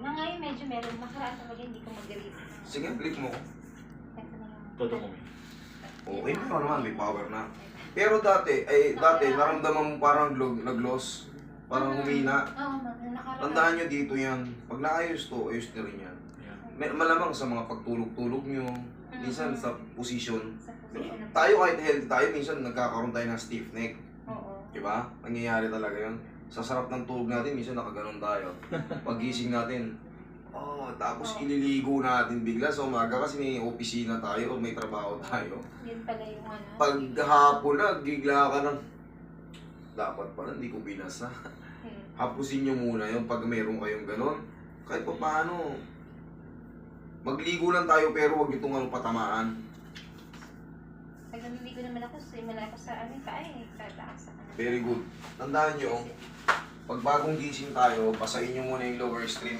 Na ngayon medyo meron. Nakaraan talaga hindi ko mag-grip. Sige, click mo. Ito na yung... Todo mo. Okay na naman, may power na. Pero dati, naramdaman mo parang nag-loss. Parang humina. Oo, nakaraan. Tandaan nyo dito yan. Pag naayos to, ayos na rin yan. Malamang sa mga pagtulog-tulog nyo, minsan sa posisyon. Sa position. Tayo kahit healthy tayo, minsan nagkakaroon tayo ng stiff neck. Oo. Diba? Nangyayari talaga yun. Sa sarap ng tulog natin, minsan nakaganon tayo. Paggising natin, tapos ililigo natin bigla sa umaga kasi may opisina tayo o may trabaho tayo. Yun pala yung ano. Pag hapon na, gigla ka ng, dapat pala, hindi ko binasa. Hapusin nyo muna yun pag meron kayong ganon. Kahit pa paano, magligo lang tayo pero huwag itong patamaan. Pag naliligo naman ako, simula ako sa tataas ako. Very good. Tandaan nyo, pag bagong gising tayo, basahin nyo muna yung lower extremity.